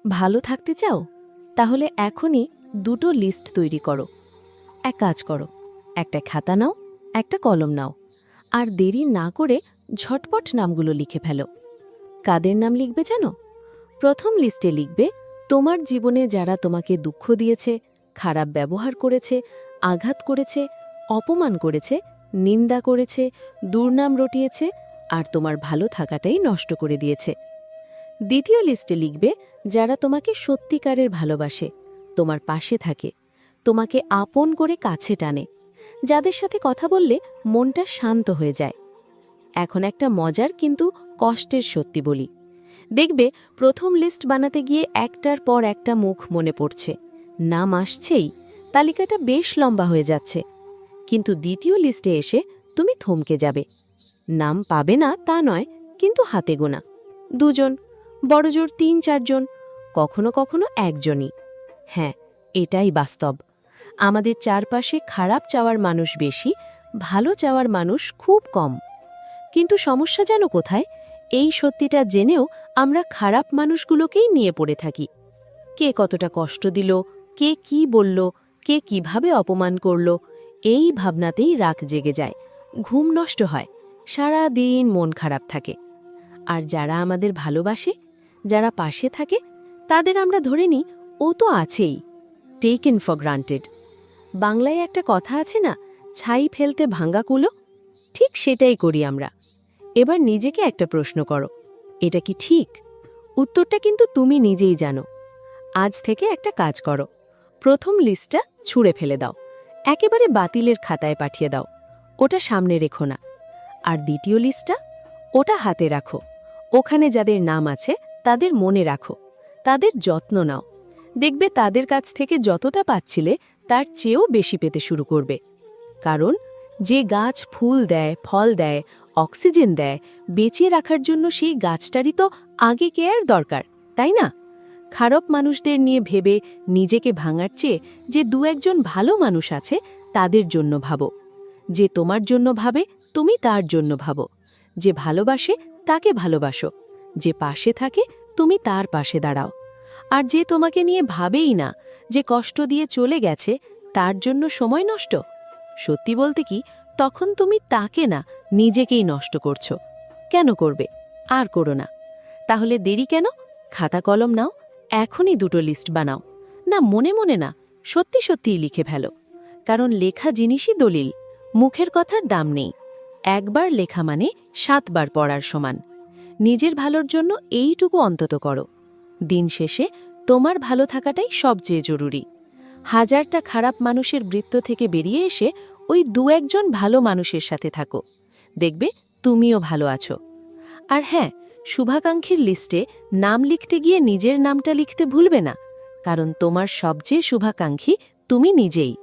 ভালো থাকতে চাও? তাহলে এখনই দুটো লিস্ট তৈরি করো। এক কাজ করো, একটা খাতা নাও, একটা কলম নাও, আর দেরি না করে ঝটপট নামগুলো লিখে ফেলো। কাদের নাম লিখবে জানো? প্রথম লিস্টে লিখবে তোমার জীবনে যারা তোমাকে দুঃখ দিয়েছে, খারাপ ব্যবহার করেছে, আঘাত করেছে, অপমান করেছে, নিন্দা করেছে, দুর্নাম রটিয়েছে আর তোমার ভালো থাকাটাই নষ্ট করে দিয়েছে। দ্বিতীয় লিস্টে লিখবে যারা তোমাকে সত্যিকারের ভালোবাসে, তোমার পাশে থাকে, তোমাকে আপন করে কাছে টানে, যাদের সাথে কথা বললে মনটা শান্ত হয়ে যায়। এখন একটা মজার কিন্তু কষ্টের সত্যি বলি। দেখবে প্রথম লিস্ট বানাতে গিয়ে একটার পর একটা মুখ মনে পড়ছে, নাম আসছেই, তালিকাটা বেশ লম্বা হয়ে যাচ্ছে। কিন্তু দ্বিতীয় লিস্টে এসে তুমি থমকে যাবে। নাম পাবে না তা নয়, কিন্তু হাতে গোনা, দুজন, বড়জোর ৩-৪ জন, কখনো কখনো একজনই। হ্যাঁ, এটাই বাস্তব। আমাদের চারপাশে খারাপ চাওয়ার মানুষ বেশি, ভালো চাওয়ার মানুষ খুব কম। কিন্তু সমস্যা যেন কোথায়? এই সত্যিটা জেনেও আমরা খারাপ মানুষগুলোকেই নিয়ে পড়ে থাকি। কে কতটা কষ্ট দিল, কে কি বলল, কে কিভাবে অপমান করল, এই ভাবনাতেই রাগ জেগে যায়, ঘুম নষ্ট হয়, সারা দিন মন খারাপ থাকে। আর যারা আমাদের ভালোবাসে, যারা পাশে থাকে, তাদের আমরা ধরে নিই ও তো আছেই, টেকেন ফর গ্রান্টেড। বাংলায় একটা কথা আছে না, ছাই ফেলতে ভাঙা কুলো? ঠিক সেটাই করি আমরা। এবার নিজেকে একটা প্রশ্ন করো, এটা কি ঠিক? উত্তরটা কিন্তু তুমি নিজেই জানো। আজ থেকে একটা কাজ করো, প্রথম লিস্টটা ছুঁড়ে ফেলে দাও, একেবারে বাতিলের খাতায় পাঠিয়ে দাও, ওটা সামনে রেখো না। আর দ্বিতীয় লিস্টটা, ওটা হাতে রাখো, ওখানে যাদের নাম আছে তাদের মনে রাখো, তাদের যত্ন নাও। দেখবে তাদের কাছ থেকে যতটা পাচ্ছিলে তার চেয়েও বেশি পেতে শুরু করবে। কারণ যে গাছ ফুল দেয়, ফল দেয়, অক্সিজেন দেয়, বেঁচে রাখার জন্য সেই গাছটারই তো আগে কেয়ার দরকার, তাই না? খারাপ মানুষদের নিয়ে ভেবে নিজেকে ভাঙার চেয়ে যে দু একজন ভালো মানুষ আছে তাদের জন্য ভাবো। যে তোমার জন্য ভাবে, তুমি তার জন্য ভাবো। যে ভালোবাসে তাকে ভালোবাসো, যে পাশে থাকে তুমি তার পাশে দাঁড়াও। আর যে তোমাকে নিয়ে ভাবেই না, যে কষ্ট দিয়ে চলে গেছে, তার জন্য সময় নষ্ট, সত্যি বলতে কি, তখন তুমি তাকে না, নিজেকেই নষ্ট করছো। কেন করবে? আর করো না। তাহলে দেরি কেন? খাতা কলম নাও, এখনই দুটো লিস্ট বানাও। না মনে মনে না, সত্যি সত্যিই লিখে ফেলো। কারণ লেখা জিনিসই দলিল, মুখের কথার দাম নেই। একবার লেখা মানে 7 বার পড়ার সমান। নিজের ভালোর জন্য এইটুকু অন্তত করো। দিন শেষে তোমার ভালো থাকাটাই সবচেয়ে জরুরি। হাজারটা খারাপ মানুষের বৃত্ত থেকে বেরিয়ে এসে ওই 2-1 জন ভালো মানুষের সাথে থাকো, দেখবে তুমিও ভালো আছো। আর হ্যাঁ, শুভাকাঙ্ক্ষীর লিস্টে নাম লিখতে গিয়ে নিজের নামটা লিখতে ভুলবে না, কারণ তোমার সবচেয়ে শুভাকাঙ্ক্ষী তুমি নিজেই।